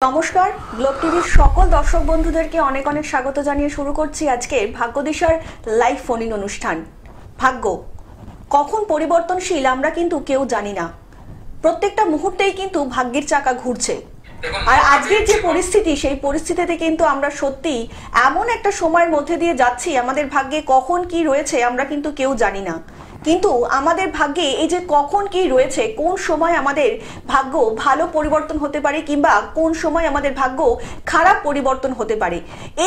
নমস্কার, গ্লোব টিভির সকল দর্শক বন্ধুদেরকে অনেক অনেক স্বাগত জানিয়ে শুরু করছি আজকে ভাগ্যদিশার লাইভ ফোন ইন অনুষ্ঠান। ভাগ্য কখন পরিবর্তনশীল আমরা কিন্তু কেউ জানি না। প্রত্যেকটা মুহূর্তেই কিন্তু ভাগ্যের চাকা ঘুরছে। আর আজকের যে পরিস্থিতি, সেই পরিস্থিতিতে কিন্তু আমরা সত্যি এমন একটা সময়ের মধ্যে দিয়ে যাচ্ছি, আমাদের ভাগ্যে কখন কি রয়েছে আমরা কিন্তু কেউ জানি না। কিন্তু আমাদের ভাগ্যে এই যে কখন কি রয়েছে, কোন সময় আমাদের ভাগ্য ভালো পরিবর্তন হতে পারে কিংবা কোন সময় আমাদের ভাগ্য খারাপ পরিবর্তন হতে পারে,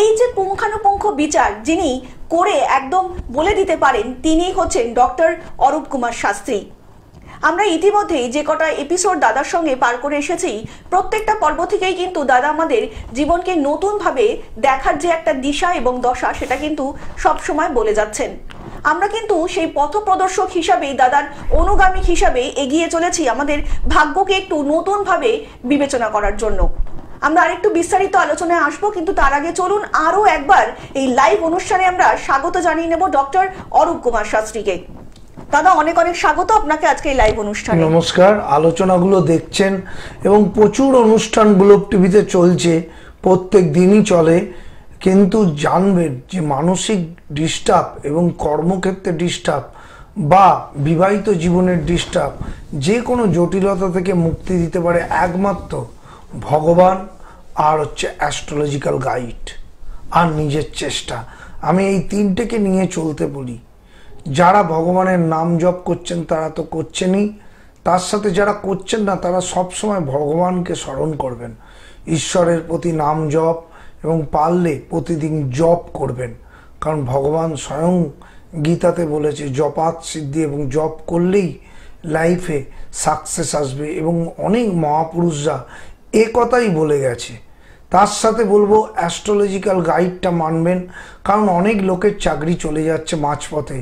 এই যে পুঙ্খানুপুঙ্খ বিচার যিনি করে একদম বলে দিতে পারেন, তিনি হচ্ছেন ডক্টর অরূপ কুমার শাস্ত্রী। আমরা ইতিমধ্যেই যে কটা এপিসোড দাদার সঙ্গে পার করে এসেছি, প্রত্যেকটা পর্ব থেকেই কিন্তু দাদা আমাদের জীবনকে নতুনভাবে দেখার যে একটা দিশা এবং দশা, সেটা কিন্তু সবসময় বলে যাচ্ছেন। আমরা কিন্তু সেই পথপ্রদর্শক হিসাবে, দাদার অনুগামী হিসাবে এগিয়ে চলেছি আমাদের ভাগ্যকে একটু নতুনভাবে বিবেচনা করার জন্য। আমরা আরেকটু বিস্তারিত আলোচনায় আসবো, কিন্তু তার আগে চলুন আরো একবার এই লাইভ অনুষ্ঠানে আমরা স্বাগত জানিয়ে নেব ডক্টর অরূপ কুমার শাস্ত্রীকে। দাদা, অনেক অনেক স্বাগত আপনাকে আজকে এই লাইভ অনুষ্ঠানে। নমস্কার। আলোচনাগুলো দেখছেন এবং প্রচুর অনুষ্ঠান গ্লোব টিভিতে চলছে, প্রত্যেক দিনই চলে, কিন্তু জানবেন যে মানসিক ডিস্টার্ব এবং কর্মক্ষেত্রে ডিস্টার্ব বা বিবাহিত জীবনের ডিস্টার্ব, যে কোনো জটিলতা থেকে মুক্তি দিতে পারে একমাত্র ভগবান আর হচ্ছে অ্যাস্ট্রোলজিক্যাল গাইড আর নিজের চেষ্টা। আমি এই তিনটেকে নিয়ে চলতে বলি। যারা ভগবানের নাম জপ করছেন তারা তো করছেনই, তার সাথে যারা করছেন না তারা সবসময় ভগবানকে স্মরণ করবেন, ঈশ্বরের প্রতি নাম জপ, এবং পারলে প্রতিদিন জপ করবেন। কারণ ভগবান স্বয়ং গীতাতে বলেছে জপাত সিদ্ধি, এবং জপ করলেই লাইফে সাকসেস আসবে, এবং অনেক মহাপুরুষরা এ কথাই বলে গেছে। তার সাথে বলবো অ্যাস্ট্রোলজিক্যাল গাইডটা মানবেন, কারণ অনেক লোকের চাকরি চলে যাচ্ছে মাঝপথে,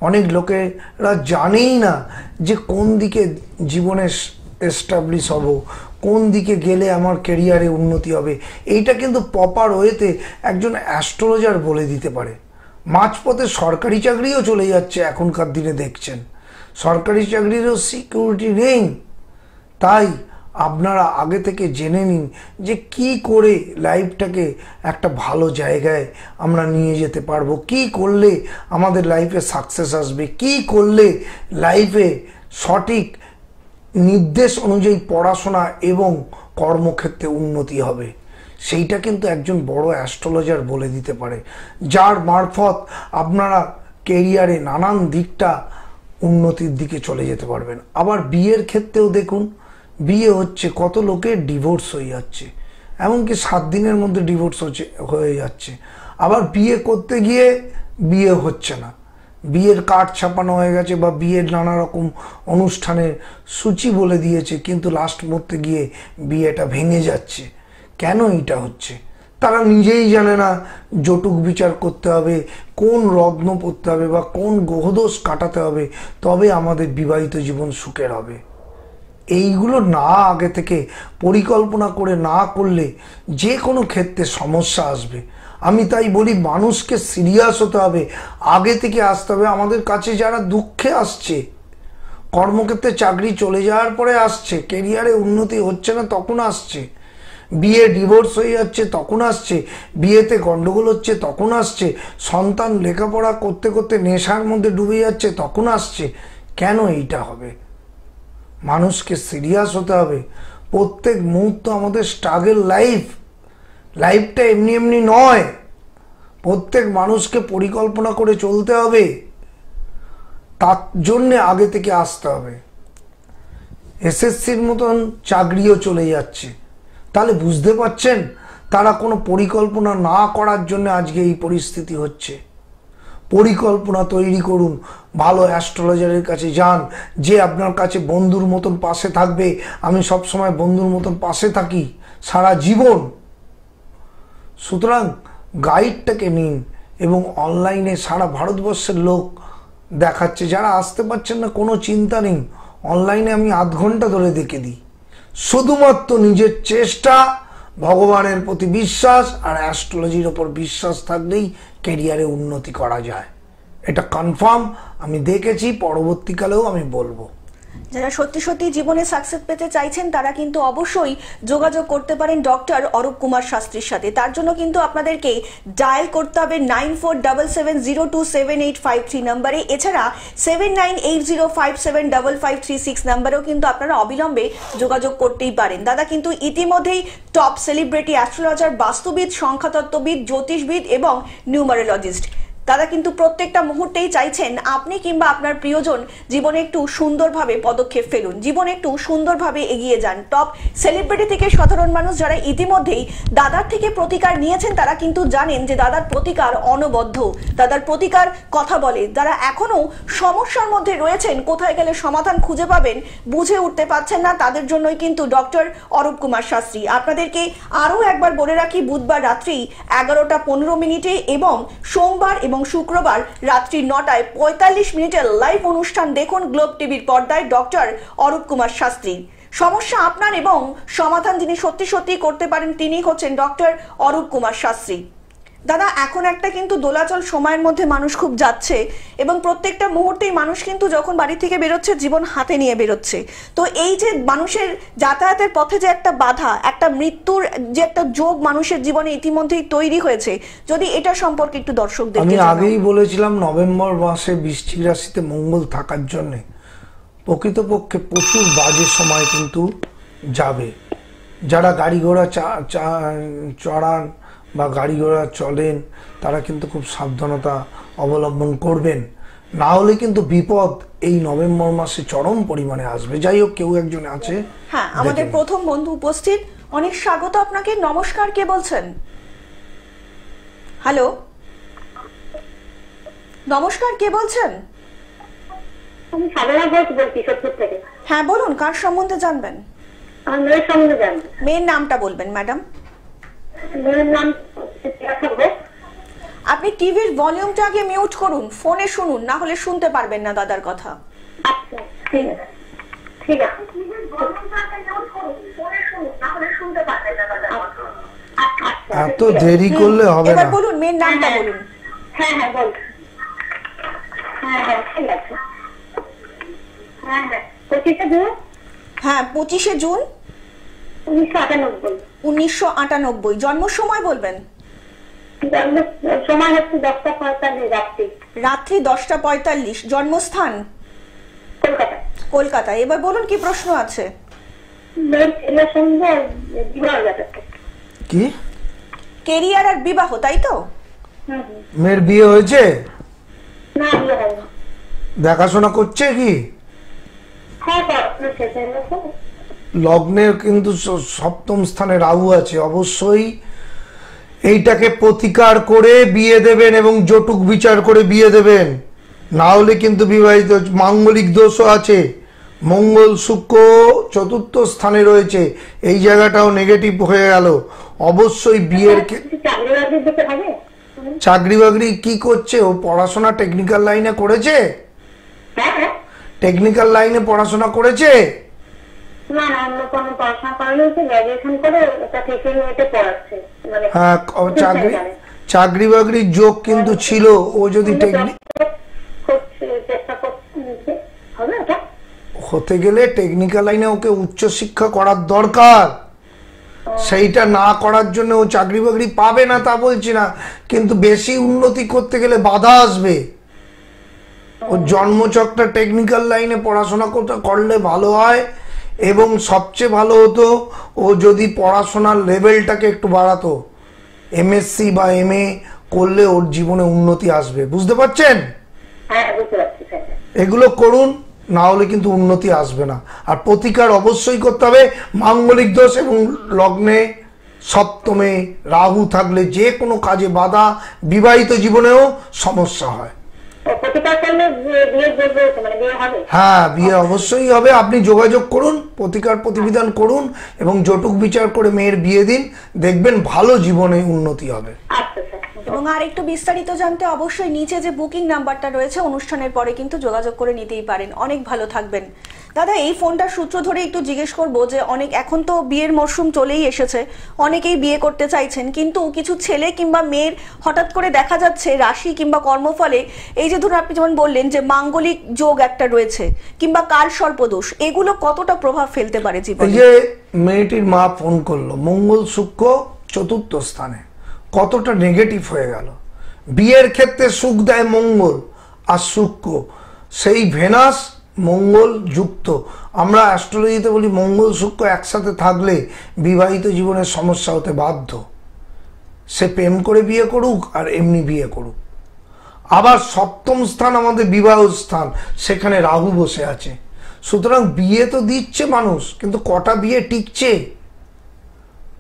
অনেক লোকেরা জানেই না যে কোন দিকে জীবনে এস্টাবলিশ হব, কোন দিকে গেলে আমার ক্যারিয়ারে উন্নতি হবে। এইটা কিন্তু প্রপার ওয়েতে একজন অ্যাস্ট্রোলজার বলে দিতে পারে। মাঝপথে সরকারি চাকরিও চলে যাচ্ছে এখনকার দিনে, দেখছেন সরকারি চাকরিরও সিকিউরিটি নেই। তাই আপনারা আগে থেকে জেনে নিন যে কি করে লাইফটাকে একটা ভালো জায়গায় আমরা নিয়ে যেতে পারবো, কি করলে আমাদের লাইফে সাকসেস আসবে, কি করলে লাইফে সঠিক নির্দেশ অনুযায়ী পড়াশোনা এবং কর্মক্ষেত্রে উন্নতি হবে। সেইটা কিন্তু একজন বড় অ্যাস্ট্রোলজার বলে দিতে পারে, যার মারফত আপনারা কেরিয়ারে নানান দিকটা উন্নতির দিকে চলে যেতে পারবেন। আবার বিয়ের ক্ষেত্রেও দেখুন, বিয়ে হচ্ছে, কত লোকের ডিভোর্স হয়ে যাচ্ছে, এমনকি 7 দিনের মধ্যে ডিভোর্স হয়ে যাচ্ছে। আবার বিয়ে করতে গিয়ে বিয়ে হচ্ছে না, বিয়ের কার্ড ছাপানো হয়ে গেছে বা বিয়ের নানা রকম অনুষ্ঠানের সূচি বলে দিয়েছে, কিন্তু লাস্ট মুহূর্তে গিয়ে বিয়েটা ভেঙে যাচ্ছে। কেন এটা হচ্ছে? তারা নিজেই জানে না জটুক বিচার করতে হবে, কোন রত্ন পড়তে হবে বা কোন গ্রহদোষ কাটাতে হবে, তবে আমাদের বিবাহিত জীবন সুখের হবে। এইগুলো না আগে থেকে পরিকল্পনা করে না করলে যে কোনো ক্ষেত্রে সমস্যা আসবে। আমি তাই বলি মানুষকে সিরিয়াস হতে হবে, আগে থেকে আসতে হবে। আমাদের কাছে যারা দুঃখে আসছে, কর্মক্ষেত্রে চাকরি চলে যাওয়ার পরে আসছে, কেরিয়ারে উন্নতি হচ্ছে না তখন আসছে, বিয়ে ডিভোর্স হয়ে যাচ্ছে তখন আসছে, বিয়েতে গন্ডগোল হচ্ছে তখন আসছে, সন্তান লেখাপড়া করতে করতে নেশার মধ্যে ডুবে যাচ্ছে তখন আসছে। কেন এইটা হবে? মানুষকে সিরিয়াস হতে হবে। প্রত্যেক মুহূর্ত আমাদের স্ট্রাগল লাইফটা এমনি এমনি নয়। প্রত্যেক মানুষকে পরিকল্পনা করে চলতে হবে, তার জন্যে আগে থেকে আসতে হবে। এসএসসির মতন চাকরিও চলে যাচ্ছে, তাহলে বুঝতে পারছেন তারা কোনো পরিকল্পনা না করার জন্য আজকে এই পরিস্থিতি হচ্ছে। পরিকল্পনা তৈরি করুন, ভালো অ্যাস্ট্রোলজারের কাছে যান, যে আপনার কাছে বন্ধুর মতন পাশে থাকবে। আমি সবসময় বন্ধুর মতন পাশে থাকি সারা জীবন। সুতরাং গাইডটাকে নিন, এবং অনলাইনে সারা ভারতবর্ষের লোক দেখাচ্ছে। যারা আসতে পারছেন না কোনো চিন্তা নেই, অনলাইনে আমি আধ ঘন্টা ধরে দেখে দিই। শুধুমাত্র নিজের চেষ্টা, ভগবানের প্রতি বিশ্বাস আর অ্যাস্ট্রোলজির ওপর বিশ্বাস থাকলেই ক্যারিয়ারে উন্নতি করা যায়। এটা কনফার্ম, আমি দেখেছি, পরবর্তীকালেও আমি বলবো। যারা সত্যি সত্যি জীবনে সাকসেস পেতে চাইছেন তারা কিন্তু অবশ্যই যোগাযোগ করতে পারেন ডক্টর অরূপ কুমার শাস্ত্রীর সাথে। তার জন্য কিন্তু আপনাদেরকে ডায়াল করতে হবে 9477027853 নম্বরে। এছাড়া 7980575536 নম্বরেও কিন্তু আপনারা অবিলম্বে যোগাযোগ করতেই পারেন। দাদা কিন্তু ইতিমধ্যেই টপ সেলিব্রিটি অ্যাস্ট্রোলজার, বাস্তুবিদ, সংখ্যাতত্ত্ববিদ, জ্যোতিষবিদ এবং নিউমারোলজিস্ট। দাদা কিন্তু প্রত্যেকটা মুহূর্তেই চাইছেন আপনি কিংবা আপনার প্রিয়জন জীবনে একটু সুন্দরভাবে পদক্ষেপ ফেলুন, জীবনে একটু সুন্দরভাবে এগিয়ে যান। টপ সেলিব্রিটি থেকে সাধারণ মানুষ যারা ইতিমধ্যেই দাদার থেকে প্রতিকার নিয়েছেন তারা কিন্তু জানেন যে দাদার প্রতিকার অনবদ্য, দাদার প্রতিকার কথা বলে। যারা এখনো সমস্যার মধ্যে রয়েছেন, কোথায় গেলে সমাধান খুঁজে পাবেন বুঝে উঠতে পারছেন না, তাদের জন্যই কিন্তু ডক্টর অরূপ কুমার শাস্ত্রী। আপনাদেরকে আরও একবার বলে রাখি, বুধবার রাত্রি 11:15 এবং সোমবার এবং শুক্রবার রাত্রি 9:45 লাইভ অনুষ্ঠান দেখুন গ্লোব টিভির পর্দায় ডক্টর অরূপ কুমার শাস্ত্রী। সমস্যা আপনার এবং সমাধান যিনি সত্যি সত্যি করতে পারেন তিনি হচ্ছেন ডক্টর অরূপ কুমার শাস্ত্রী। দাদা এখন একটা কিন্তু দোলাচল সময়ের মধ্যে মানুষ খুব যাচ্ছে এবং প্রত্যেকটা মুহূর্তেই মানুষ কিন্তু যখন বাড়ি থেকে বেরোচ্ছে জীবন হাতে নিয়ে বেরোচ্ছে। তো এই যে মানুষের যাতায়াতের পথে যে একটা বাধা, একটা মৃত্যুর যে একটা যোগ মানুষের জীবনে ইতিমধ্যেই তৈরি হয়েছে, যদি এটা সম্পর্কে একটু দর্শকদের আমি আগেই বলেছিলাম নভেম্বর মাসে বৃশ্চিক রাশিতে মঙ্গল থাকার জন্য প্রকৃতপক্ষে প্রচুর বাজে সময় কিন্তু যাবে। যারা গাড়ি ঘোড়া চড়ান বা গাড়ি ঘোড়া চলেন তারা কিন্তু খুব সাবধানতা অবলম্বন করবেন, না হলে কিন্তু বিপদ এই নভেম্বর মাসে চরম পরিমাণে আসবে। যাই হোক, কেউ একজন আছে। হ্যাঁ, আমাদের প্রথম বন্ধু উপস্থিত। অনেক স্বাগত আপনাকে। নমস্কার, কে বলছেন? হ্যালো, নমস্কার, কে বলছেন? আমি সাধনা ঘোষ বলছি, সোদপুর থেকে। হ্যাঁ বলুন, কার সম্বন্ধে জানবেন? আমার মেয়ের সম্বন্ধে জানবো। মেয়ের নামটা বলবেন ম্যাডাম। মেয়ের নাম ঘোষ। আপনি টিভির ভলিউমটা আগে মিউট করুন, ফোনে শুনুন, না হলে শুনতে পারবেন না দাদার কথা। আচ্ছা, ঠিক আছে, ঠিক আছে। এত দেরি করলে হবে না। এবার বলুন, মেয়ের নামটা বলুন। হ্যাঁ হ্যাঁ বল। হ্যাঁ হ্যাঁ ঠিক আছে। হ্যাঁ হ্যাঁ 25শে জুন। হ্যাঁ 25শে জুন 1998। 1998। জন্ম সময় বলবেন। সময় হচ্ছে 10:45 রাত্রি। রাত্রি 10:45। জন্মস্থান কলকাতা। কলকাতা। এবার বলুন কি প্রশ্ন আছে? মেয়ের ছেলের সঙ্গে বিবাহ ব্যাপারটা কি? কেরিয়ার আর বিবাহ, তাই তো? মেয়ের বিয়ে হয়েছে? না, বিয়ে হয়নি। দেখাশোনা করছে কি? হ্যাঁ পড়াশোনা শেষ হয়ে গেছে। লগ্নের কিন্তু সপ্তম স্থানে রাহু আছে, অবশ্যই এইটাকে প্রতিকার করে বিয়ে দেবেন এবং জটুক বিচার করে বিয়ে দেবেন, না হলে কিন্তু বিবাহিত। মাঙ্গলিক দোষও আছে, মঙ্গল শুক্র চতুর্থ স্থানে রয়েছে, এই জায়গাটাও নেগেটিভ হয়ে গেল। অবশ্যই বিয়ের চাকরি বাকরি দিতে হবে। চাকরি বাকরি কি করছে ও? পড়াশোনা টেকনিক্যাল লাইনে করেছে? হ্যাঁ হ্যাঁ। টেকনিক্যাল লাইনে পড়াশোনা করেছে? না না, অন্য কোনো পড়াশোনা করেনি, গ্রাজুয়েশন করে এটা টিচিং এতে পড়াচ্ছে। মানে হ্যাঁ, চাকরি বাকরির যোগ কিন্তু ছিল। ও যদি চেষ্টা করছে, হবে ওটা হতে গেলে টেকনিক্যাল লাইনে ওকে উচ্চ শিক্ষা করার দরকার। সেইটা না করার জন্য ও চাকরি বাকরি পাবে না তা বলছি না, কিন্তু বেশি উন্নতি করতে গেলে বাধা আসবে। ওর জন্মচক্রটা টেকনিক্যাল লাইনে পড়াশোনা করলে ভালো হয়, এবং সবচেয়ে ভালো হতো ও যদি পড়াশোনার লেভেলটাকে একটু বাড়াতো। এমএসসি বা এমএ করলে ওর জীবনে উন্নতি আসবে, বুঝতে পারছেন? হ্যাঁ বুঝতে পারছি। এগুলো করুন, না হলে কিন্তু উন্নতি আসবে না। আর প্রতিকার অবশ্যই করতে হবে। মাঙ্গলিক দোষ এবং লগ্নে সপ্তমে রাহু থাকলে যে কোনো কাজে বাধা, বিবাহিত জীবনেও সমস্যা হয়। হ্যাঁ, বিয়ে অবশ্যই হবে। আপনি যোগাযোগ করুন, প্রতিকার প্রতিবিধান করুন এবং জটুক বিচার করে মেয়ের বিয়ে দিন, দেখবেন ভালো জীবনে উন্নতি হবে। আচ্ছা। এবং আর একটু বিস্তারিত জানতে অবশ্যই নিচে যে বুকিং নাম্বারটা রয়েছে অনুষ্ঠানের পরে কিন্তু যোগাযোগ করে নিতেই পারেন। অনেক ভালো থাকবেন। দাদা, এই ফোনটার সূত্র ধরে একটু জিজ্ঞেস করবো যে অনেক এখন তো বিয়ের মরশুম চলেই এসেছে, অনেকেই বিয়ে করতে চাইছেন, কিন্তু কিছু ছেলে কিংবা মেয়ের হঠাৎ করে দেখা যাচ্ছে রাশি কিংবা কর্মফলে এই যে ধরুন আপনি যেমন বললেন যে মাঙ্গলিক যোগ একটা রয়েছে কিংবা কাল সর্পদোষ, এগুলো কতটা প্রভাব ফেলতে পারে এই জীবনে? যে মেয়েটির মা ফোন করলো, মঙ্গল শুক্র চতুর্থ স্থানে, কতটা নেগেটিভ হয়ে গেল। বিয়ের ক্ষেত্রে সুখ দেয় মঙ্গল আর শুক্র, সেই ভেনাস মঙ্গল যুক্ত। আমরা অ্যাস্ট্রোলজিতে বলি মঙ্গল শুক্র একসাথে থাকলে বিবাহিত জীবনের সমস্যা হতে বাধ্য। সে প্রেম করে বিয়ে করুক আর এমনি বিয়ে করুক। আবার সপ্তম স্থান আমাদের বিবাহ স্থান, সেখানে রাহু বসে আছে। সুতরাং বিয়ে তো দিচ্ছে মানুষ, কিন্তু কটা বিয়ে টিকছে,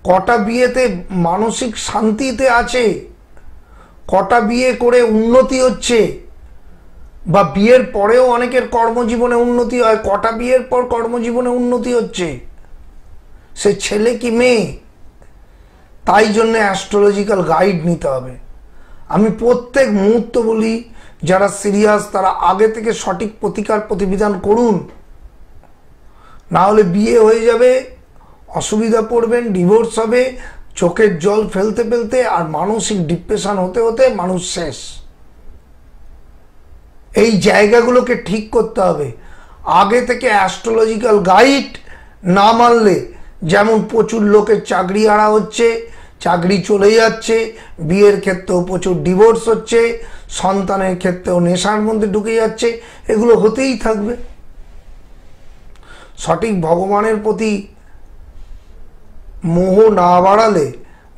কটা বিয়েতে মানসিক শান্তিতে আছে, কটা বিয়ে করে উন্নতি হচ্ছে, বা বিয়ের পরেও অনেকের কর্মজীবনে উন্নতি হয়, কটা বিয়ের পর কর্মজীবনে উন্নতি হচ্ছে, সে ছেলে কি মেয়ে। তাই জন্য অ্যাস্ট্রোলজিক্যাল গাইড নিতে হবে। আমি প্রত্যেক মুহূর্ত বলি, যারা সিরিয়াস তারা আগে থেকে সঠিক প্রতিকার প্রতিবিধান করুন, না হলে বিয়ে হয়ে যাবে, অসুবিধা পড়বেন, ডিভোর্স হবে, চোখের জল ফেলতে ফেলতে আর মানসিক ডিপ্রেশন হতে হতে মানুষ শেষ। এই জায়গাগুলোকে ঠিক করতে হবে আগে থেকে। অ্যাস্ট্রোলজিক্যাল গাইড না মানলে যেমন প্রচুর লোকের চাকরি হারা হচ্ছে, চাকরি চলে যাচ্ছে, বিয়ের ক্ষেত্রেও প্রচুর ডিভোর্স হচ্ছে, সন্তানের ক্ষেত্রেও নেশার মধ্যে ঢুকে যাচ্ছে, এগুলো হতেই থাকবে। সঠিক ভগবানের প্রতি মোহ না বাড়ালে,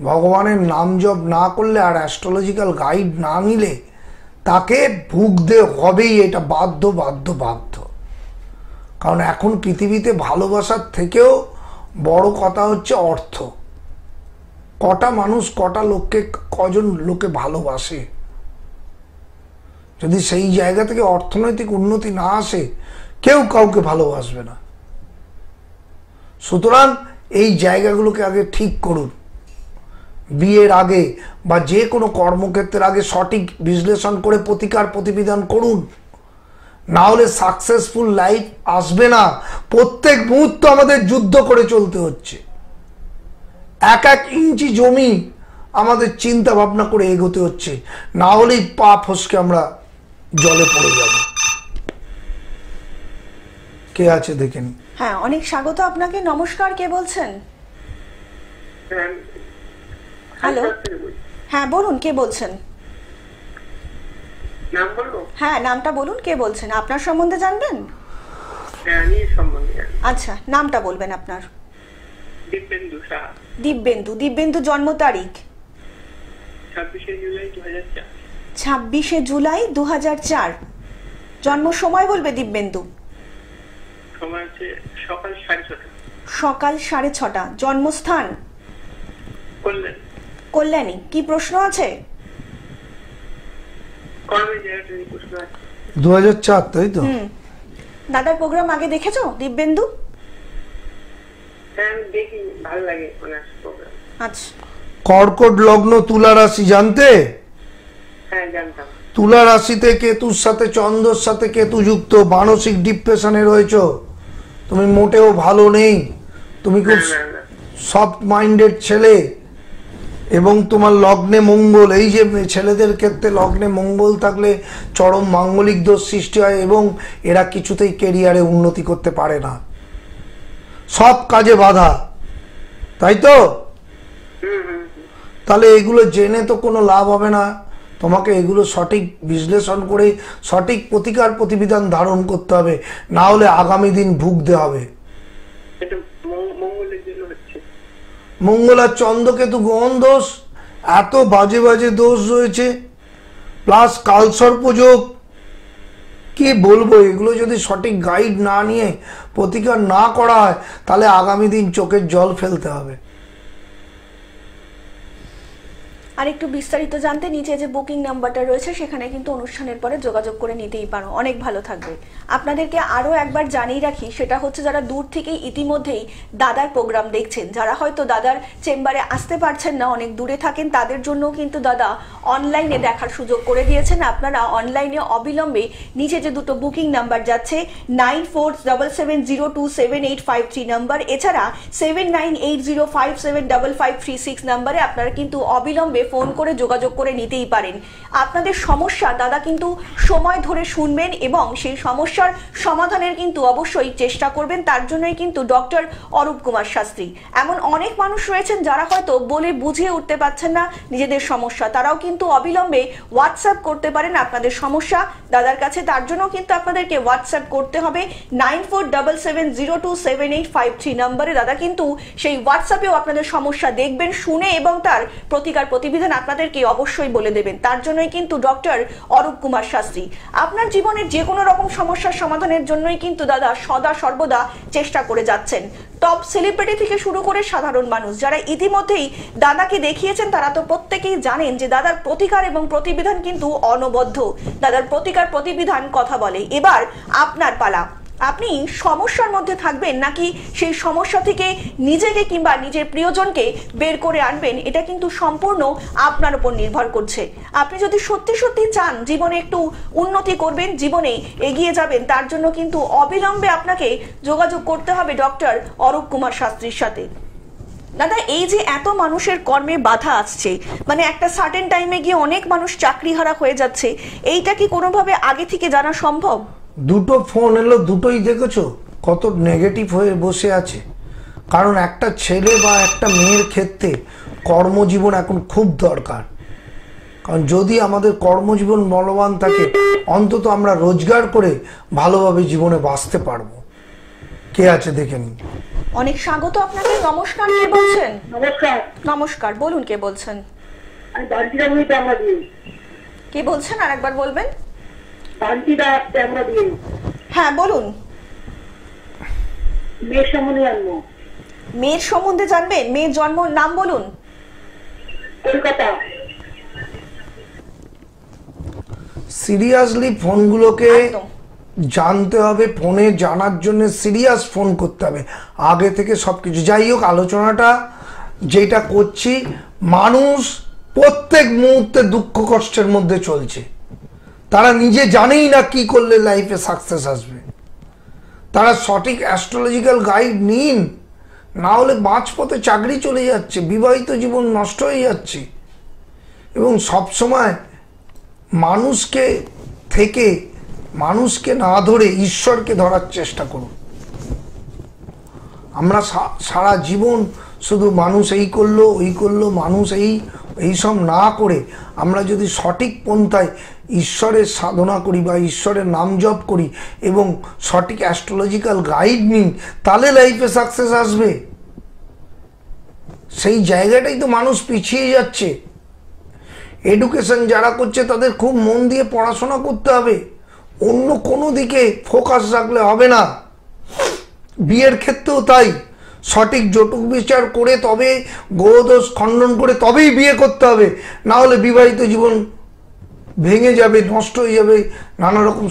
ভগবানের নাম জপ না করলে আর অ্যাস্ট্রোলজিক্যাল গাইড না নিলে তাকে ভুগতে হবেই, এটা বাধ্য বাধ্য বাধ্য। কারণ এখন পৃথিবীতে ভালোবাসার থেকেও বড় কথা হচ্ছে অর্থ। কটা মানুষ কটা লোককে, কজন লোকে ভালোবাসে। যদি সেই জায়গা থেকে অর্থনৈতিক উন্নতি না আসে, কেউ কাউকে ভালোবাসবে না। সুতরাং এই জায়গাগুলোকে আগে ঠিক করুন। বিয়ের আগে বা যে কোনো কর্মক্ষেত্রের আগে সঠিক বিশ্লেষণ করে প্রতিকার প্রতিবিধান করুন, না হলে সাকসেসফুল লাইফ আসবে না। প্রত্যেক মুহূর্ত আমাদের যুদ্ধ করে চলতে হচ্ছে। এক এক ইঞ্চি জমি আমাদের চিন্তা ভাবনা করে এগোতে হচ্ছে, না হলেই পা ফসকে আমরা জলে পড়ে যাব। কে আছে দেখেন? হ্যাঁ, অনেক স্বাগত আপনাকে। নমস্কার, কে বলছেন? হ্যালো, হ্যাঁ বলুন, কে বলছেন? হ্যাঁ, নামটা বলুন, কে বলছেন? আপনার সম্বন্ধে জানবেন? আচ্ছা, নামটা বলবেন আপনার। দিব্যেন্দু। দিব্যেন্দু জন্ম তারিখ? 26শে জুলাই 2004। জন্ম সময় বলবে দিব্যেন্দু? সকাল 6:30। জন্মস্থান? কল্যাণী। কি প্রশ্ন আছে? 2004, তাই তো? দাদার প্রোগ্রাম আগে দেখেছো দিব্যেন্দু? আচ্ছা। কর্কট লগ্ন, তুলা রাশি জানতে? হ্যাঁ, জানতাম। তুলা রাশিতে কেতুর সাথে, চন্দ্রর সাথে কেতু যুক্ত। মানসিক ডিপ্রেশনে রয়েছো, তুমি মোটেও ভালো নেই, তুমি খুব সফট মাইন্ডেড ছেলে, এবং তোমার লগ্নে মঙ্গল। এই যে ছেলেদের ক্ষেত্রে লগ্নে মঙ্গল থাকলে চরম মাঙ্গলিক দোষ সৃষ্টি হয় এবং এরা কিছুতেই কেরিয়ারে উন্নতি করতে পারে না, সব কাজে বাধা, তাই তো? তাহলে এগুলো জেনে তো কোনো লাভ হবে না। তোমাকে এগুলো সঠিক বিশ্লেষণ করে সঠিক প্রতিকার প্রতিবিধান ধারণ করতে হবে, না হলে আগামী দিন ভুগতে হবে। মঙ্গল আর চন্দ্রকেতু গ্রহণ দোষ, এত বাজে বাজে দোষ রয়েছে, প্লাস কালসর্প যোগ, কি বলবো। এগুলো যদি সঠিক গাইড না নিয়ে প্রতিকার না করা হয়, তাহলে আগামী দিন চোখের জল ফেলতে হবে। আর একটু বিস্তারিত জানতে নিচে যে বুকিং নাম্বারটা রয়েছে সেখানে কিন্তু অনুষ্ঠানের পরে যোগাযোগ করে নিতেই পারো। অনেক ভালো থাকবে। আপনাদেরকে আরো একবার জানিয়ে রাখি, সেটা হচ্ছে যারা দূর থেকে ইতিমধ্যেই দাদার প্রোগ্রাম দেখছেন, যারা হয়তো দাদার চেম্বারে আসতে পারছেন না, অনেক দূরে থাকেন, তাদের জন্য কিন্তু দাদা অনলাইনে দেখার সুযোগ করে দিয়েছেন। আপনারা অনলাইনে অবিলম্বে নিচে যে দুটো বুকিং নাম্বার যাচ্ছে 9477027853 নাম্বার, এছাড়া 7980575536 নাম্বারে আপনারা কিন্তু অবিলম্বে ফোন করে যোগাযোগ করে নিতেই পারেন। আপনাদের সমস্যা দাদা কিন্তু সময় ধরে শুনবেন এবং সেই সমস্যার সমাধানের কিন্তু অবশ্যই চেষ্টা করবেন। তার জন্যই কিন্তু ডক্টর অরূপ কুমার শাস্ত্রী। এমন অনেক মানুষ রয়েছেন যারা হয়তো বলে বুঝিয়ে উঠতে পারছেন না নিজেদের সমস্যা, তারাও কিন্তু অবিলম্বে হোয়াটসঅ্যাপ করতে পারেন আপনাদের সমস্যা দাদার কাছে। তার জন্য কিন্তু আপনাদেরকে হোয়াটসঅ্যাপ করতে হবে 9477027853 নম্বরে। দাদা কিন্তু সেই হোয়াটসঅ্যাপেও আপনাদের সমস্যা দেখবেন, শুনে এবং তার প্রতিকার প্রতিবিধান আপনাদেরকে অবশ্যই বলে দেবেন। তার জন্যই কিন্তু ডক্টর অরূপ কুমার শাস্ত্রী। আপনার জীবনের যে কোনো রকম সমস্যার সমাধানের জন্যই কিন্তু দাদা সদা সর্বদা চেষ্টা করে যাচ্ছেন। টপ সেলিব্রিটি থেকে শুরু করে সাধারণ মানুষ যারা ইতিমধ্যেই দাদাকে দেখিয়েছেন, তারা তো প্রত্যেকেই জানেন যে দাদার প্রতিকার এবং প্রতিবিধান কিন্তু অনবদ্য। দাদার প্রতিকার প্রতিবিধান কথা বলে। এবার আপনার পালা। আপনি সমস্যার মধ্যে থাকবেন নাকি সেই সমস্যা থেকে নিজেকে কিংবা নিজের প্রিয়জনকে বের করে আনবেন, এটা কিন্তু সম্পূর্ণ আপনার উপর নির্ভর করছে। আপনি যদি সত্যি সত্যি চান জীবনে একটু উন্নতি করবেন, জীবনে এগিয়ে যাবেন, তার জন্য কিন্তু অবিলম্বে আপনাকে যোগাযোগ করতে হবে ডক্টর অরূপ কুমার শাস্ত্রীর সাথে। দাদা, এই যে এত মানুষের কর্মে বাধা আসছে, মানে একটা সার্টেন টাইমে গিয়ে অনেক মানুষ চাকরিহারা হয়ে যাচ্ছে, এইটা কি কোনোভাবে আগে থেকে জানা সম্ভব? দুটো ফোন এলো, দুটোই দেখেছো কত নেগেটিভ হয়ে বসে আছে। কারণ একটা ছেলে বা একটা মেয়ের ক্ষেত্রে কর্মজীবন এখন খুব দরকার। কারণ যদি আমাদের কর্মজীবন বলবান থাকে, অন্তত আমরা রোজগার করে ভালোভাবে জীবনে বাঁচতে পারবো। কে আছে দেখে নিন। অনেক স্বাগত আপনাকে। নমস্কার, কে বলছেন? নমস্কার, নমস্কার, বলুন কে বলছেন? আমি বান্টিদা মুই ট্যাংরা দিয়ে। কে বলছেন আর একবার বলবেন? বান্টিদা ট্যাংরা দিয়ে। হ্যাঁ বলুন। মেয়ের সম্বন্ধে জানবো। মেয়ের সম্বন্ধে জানবেন? মেয়ের জন্ম নাম বলুন। কলকাতা। সিরিয়াসলি ফোনগুলোকে একদম। জানতে হবে, ফোনে জানার জন্য সিরিয়াস ফোন করতে হবে আগে থেকে সবকিছু। যাই হোক, আলোচনাটা যেটা করছি, মানুষ প্রত্যেক মুহূর্তে দুঃখ কষ্টের মধ্যে চলছে। তারা নিজে জানেই না কি করলে লাইফে সাকসেস আসবে। তারা সঠিক অ্যাস্ট্রোলজিক্যাল গাইড নিন, না হলে মাঝপথে চাকরি চলে যাচ্ছে, বিবাহিত জীবন নষ্ট হয়ে যাচ্ছে। এবং সবসময় মানুষকে না ধরে ঈশ্বরকে ধরার চেষ্টা করুন। আমরা সারা জীবন শুধু মানুষ এই করলো ওই করলো, মানুষ এইসব না করে আমরা যদি সঠিক পন্থায় ঈশ্বরের সাধনা করি বা ঈশ্বরের নাম জপ করি এবং সঠিক অ্যাস্ট্রোলজিক্যাল গাইড নিন, তাহলে লাইফে সাকসেস আসবে। সেই জায়গাটাই তো মানুষ পিছিয়ে যাচ্ছে। এডুকেশন যারা করছে তাদের খুব মন দিয়ে পড়াশোনা করতে হবে, অন্য কোনো দিকে ফোকাস রাখলে হবে না। বিয়ের ক্ষেত্রেও তাই, সঠিক জটুক বিচার করে তবে গোদোষ খণ্ডন করে তবেই বিয়ে করতে হবে, না হলে বিবাহিত জীবন ভেঙে যাবে, নষ্ট হয়ে যাবে, নানা রকম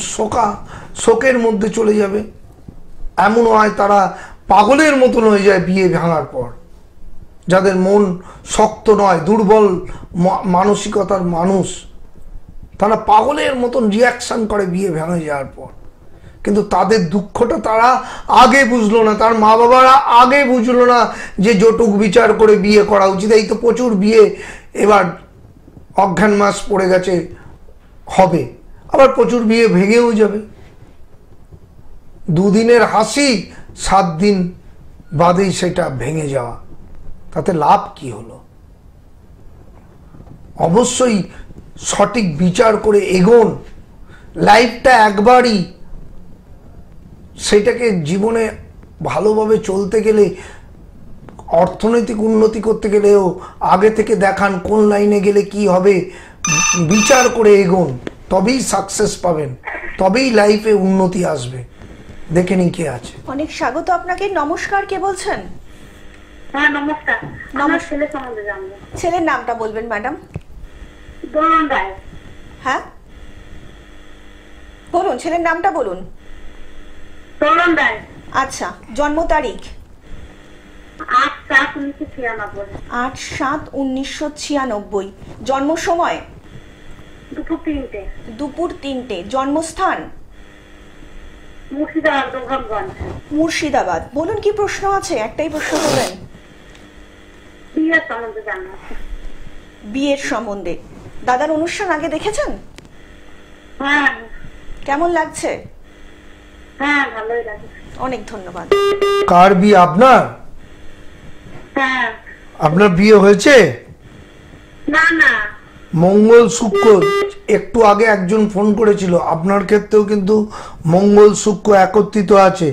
শোকের মধ্যে চলে যাবে। এমন হয় তারা পাগলের মতন হয়ে যায় বিয়ে ভাঙার পর। যাদের মন শক্ত নয়, দুর্বল মানসিকতার মানুষ, তারা পাগলের মতন রিয়াকশন করে বিয়ে ভেঙে যাওয়ার পর। কিন্তু তাদের দুঃখটা তারা আগে বুঝলো না, তার মা বাবারা আগে বুঝলো না যে জটুক বিচার করে বিয়ে করা উচিত। এই তো প্রচুর বিয়ে এবার অজ্ঞান মাস পড়ে গেছে, হবে আবার প্রচুর বিয়ে ভেঙেও যাবে। দুদিনের হাসি 7 দিন বাদেই সেটা ভেঙে যাওয়া, তাতে লাভ কি হলো? অবশ্যই সঠিক বিচার করে এগোন। লাইফটা একবারই, সেটাকে জীবনে ভালোভাবে চলতে গেলে, অর্থনৈতিক উন্নতি করতে গেলেও আগে থেকে দেখান কোন লাইনে গেলে কি হবে, বিচার করে এগোন, তবেই সাকসেস পাবেন, তবেই লাইফে উন্নতি আসবে। দেখে নিন কে আছে। অনেক স্বাগত আপনাকে। নমস্কার, কে বলছেন? হ্যাঁ নমস্কার। আমার ছেলে সম্বন্ধে জানবো। ছেলের নামটা বলবেন ম্যাডাম। দোলন রায়। হ্যাঁ বলুন, ছেলের নামটা বলুন। দোলন রায়। আচ্ছা, জন্ম তারিখ? 8/7/1996। 8/7/1996। জন্ম সময়? দুপুর 3টে। দুপুর 3টে। জন্মস্থান? মুর্শিদাবাদ, গোপালগঞ্জ। মুর্শিদাবাদ। বলুন, কি প্রশ্ন আছে? একটাই প্রশ্ন করবেন। বিয়ের সম্বন্ধে জানবো। বিয়ের সম্বন্ধে। দাদার অনুষ্ঠান আগে দেখেছেন? হ্যাঁ কেমন লাগছে? হ্যাঁ ভালোই লাগে। অনেক ধন্যবাদ। কার বিয়ে? আপনার? হ্যাঁ। আপনার বিয়ে হয়েছে? না না। মঙ্গল শুক্র, একটু আগে একজন ফোন করেছিল, আপনার ক্ষেত্রেও কিন্তু মঙ্গল শুক্র একত্রিত আছে,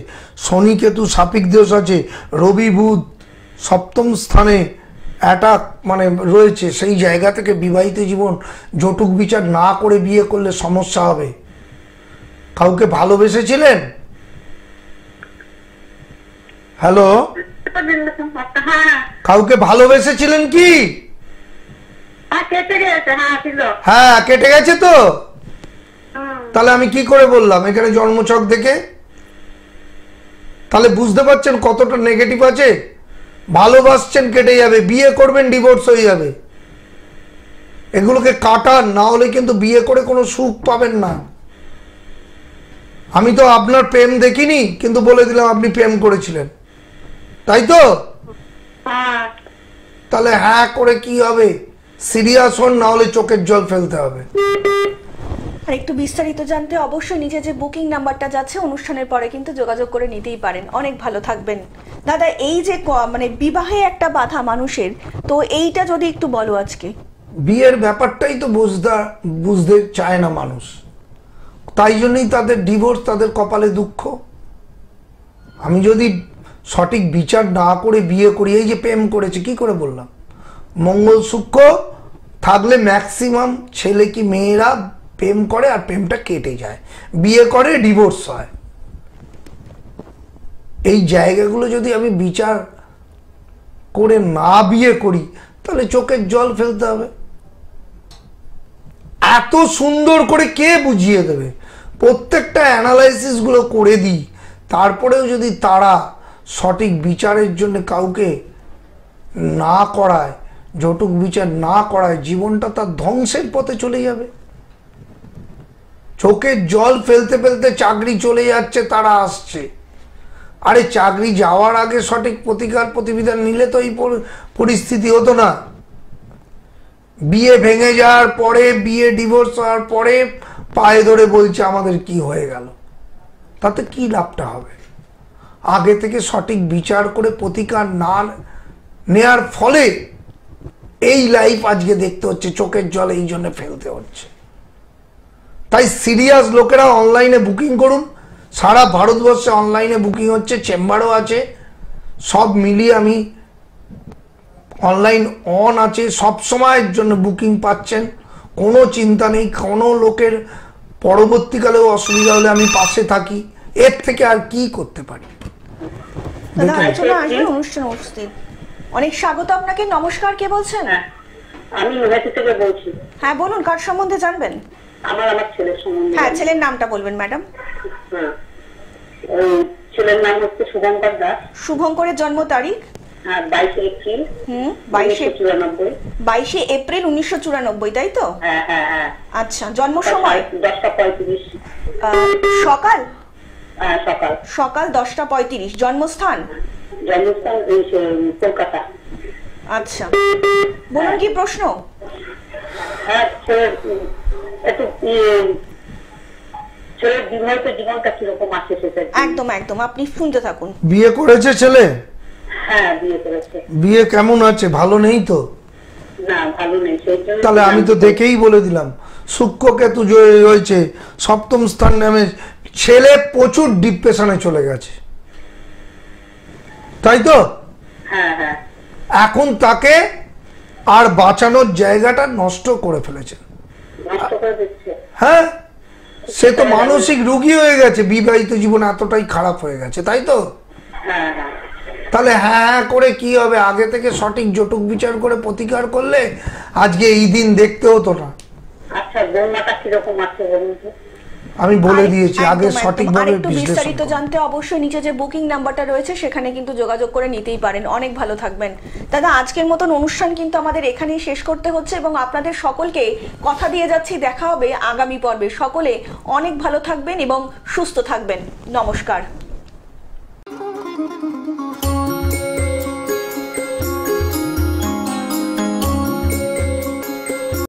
শনি কেতু সাপিক দোষ আছে, রবি বুধ সপ্তম স্থানে অ্যাটাক মানে রয়েছে। সেই জায়গা থেকে বিবাহিত জীবন জটুক বিচার না করে বিয়ে করলে সমস্যা হবে। কাউকে ভালোবেসেছিলেন? হ্যালো, হ্যাঁ কাউকে ভালোবেসেছিলেন কি? কেটে গেছে। হ্যাঁ ছিল। হ্যাঁ, কেটে গেছে তো। হুম। তাহলে আমি কি করে বললাম এখানে জন্মছক দেখে? তাহলে বুঝতে পারছেন কতটা নেগেটিভ আছে। ভালোবাসছেন, কেটে যাবে, বিয়ে করবেন, ডিভোর্স হয়ে যাবে। এগুলোকে কাটান, না হলে কিন্তু বিয়ে করে কোনো সুখ পাবেন না। আমি তো আপনার প্রেম দেখিনি, কিন্তু বলে দিলাম আপনি প্রেম করেছিলেন, তাই তো? হ্যাঁ। তাহলে হ্যাঁ করে কি হবে? সিরিয়াস হন, না হলে চোখের জল ফেলতে হবে। আর একটু বিস্তারিত জানতে অবশ্যই নিচে যে বুকিং নাম্বারটা যাচ্ছে অনুষ্ঠানের পরে কিন্তু যোগাযোগ করে নিতেই পারেন। অনেক ভালো থাকবেন দাদা। এই যে মানে বিবাহে একটা বাধা মানুষের, তো এইটা যদি একটু বলো আজকে। বিয়ের ব্যাপারটাই তো বুঝতে চায় না মানুষ, তাই জন্যই তাদের ডিভোর্স, তাদের কপালে দুঃখ। আমি যদি সঠিক বিচার না করে বিয়ে করি, এই যে প্রেম করেছে, কি করে বললাম? মঙ্গল শুক্র থাকলে ম্যাক্সিমাম ছেলে কি মেয়েরা প্রেম করে আর প্রেমটা কেটে যায়, বিয়ে করে, ডিভোর্স হয়। এই জায়গাগুলো যদি আমি বিচার করে না বিয়ে করি, তাহলে চোখের জল ফেলতে হবে। এত সুন্দর করে কে বুঝিয়ে দেবে? প্রত্যেকটা অ্যানালাইসিস গুলো করে দিই, তারপরেও যদি তারা সঠিক বিচারের জন্য কাউকে না করায়, জটুক বিচার না করায়, জীবনটা তার ধ্বংসের পথে চলে যাবে। চোখের জল ফেলতে ফেলতে চাকরি চলে যাচ্ছে, তারা আসছে। আরে চাকরি যাওয়ার আগে সঠিক প্রতিকার প্রতিবিধান নিলে তো এই পরিস্থিতি হতো না। বিয়ে ভেঙে যাওয়ার পরে, বিয়ে ডিভোর্স হওয়ার পরে পায়ে ধরে বলছে আমাদের কি হয়ে গেল, তাতে কি লাভটা হবে? আগে থেকে সঠিক বিচার করে প্রতিকার না নেয়ার ফলে এই লাইফ আজকে দেখতে হচ্ছে, চোখের জল এই জন্য ফেলতে হচ্ছে। তাই সিরিয়াস লোকেরা অনলাইনে বুকিং করুন। সারা ভারতবর্ষে অনলাইনে বুকিং হচ্ছে, চেম্বারও আছে, সব মিলিয়ে আমি অনলাইন অন আছে, সব সময়ের জন্য বুকিং পাচ্ছেন, কোনো চিন্তা নেই। কোনো লোকের পরবর্তীকালেও অসুবিধা হলে আমি পাশে থাকি। এর থেকে আর কি করতে পারি? দাদা আলোচনা আসবে অনুষ্ঠান উপস্থিত। অনেক স্বাগত আপনাকে। নমস্কার, কে বলছেন? আমি ইউনিভার্সিটি থেকে বলছি। হ্যাঁ বলুন, কার সম্বন্ধে জানবেন? আমার ছেলের সম্বন্ধে। হ্যাঁ, ছেলের নামটা বলবেন ম্যাডাম। হ্যাঁ, ওই ছেলের নাম হচ্ছে শুভঙ্কর দাস। শুভঙ্করের জন্ম তারিখ? 22 এপ্রিল। 22 এপ্রিল 1994, তাই তো? হ্যাঁ হ্যাঁ হ্যাঁ। আচ্ছা, জন্ম সময়? 10:35। সকাল? হ্যাঁ সকাল। সকাল 10:35। জন্মস্থান? জন্মস্থান কলকাতা। আচ্ছা, বলুন কি প্রশ্ন? হ্যাঁ, একটু ছেলের বিবাহিত জীবনটা কিরকম আছে সেটা। একদম একদম, আপনি শুনতে থাকুন। বিয়ে করেছে ছেলে? হ্যাঁ বিয়ে করেছে। বিয়ে কেমন আছে? ভালো নেই তো? না ভালো নেই। সেই জন্য তাহলে আমি তো দেখেই বলে দিলাম, শুক্র কেতু রয়েছে সপ্তম স্থান নামে, ছেলে প্রচুর ডিপ্রেশনে চলে গেছে, তাই তো? হ্যাঁ হ্যাঁ। এখন তাকে আর বাঁচানোর জায়গাটা নষ্ট করে ফেলেছে। নষ্ট করে দিচ্ছে। হ্যাঁ, সে তো মানসিক রোগী হয়ে গেছে, বিবাহিত জীবন এতটাই খারাপ হয়ে গেছে, তাই তো? হ্যাঁ হ্যাঁ। তাহলে হ্যাঁ করে কি হবে? আগে থেকে সঠিক জটুক বিচার করে প্রতিকার করলে আজকে এই দিন দেখতে হতো না। আচ্ছা বৌমাটা কিরকম আছে বলুন তো? আমি বলে দিয়েছি আগে একদম, সঠিকভাবে আরেকটু বিশ্লেষণ বিস্তারিত করুন। জানতে অবশ্যই নিচে যে বুকিং নাম্বারটা রয়েছে সেখানে কিন্তু যোগাযোগ করে নিতেই পারেন। অনেক ভালো থাকবেন দাদা। আজকের মতন অনুষ্ঠান কিন্তু আমাদের এখানেই শেষ করতে হচ্ছে এবং আপনাদের সকলকে কথা দিয়ে যাচ্ছি দেখা হবে আগামী পর্বে। সকলে অনেক ভালো থাকবেন এবং সুস্থ থাকবেন। নমস্কার।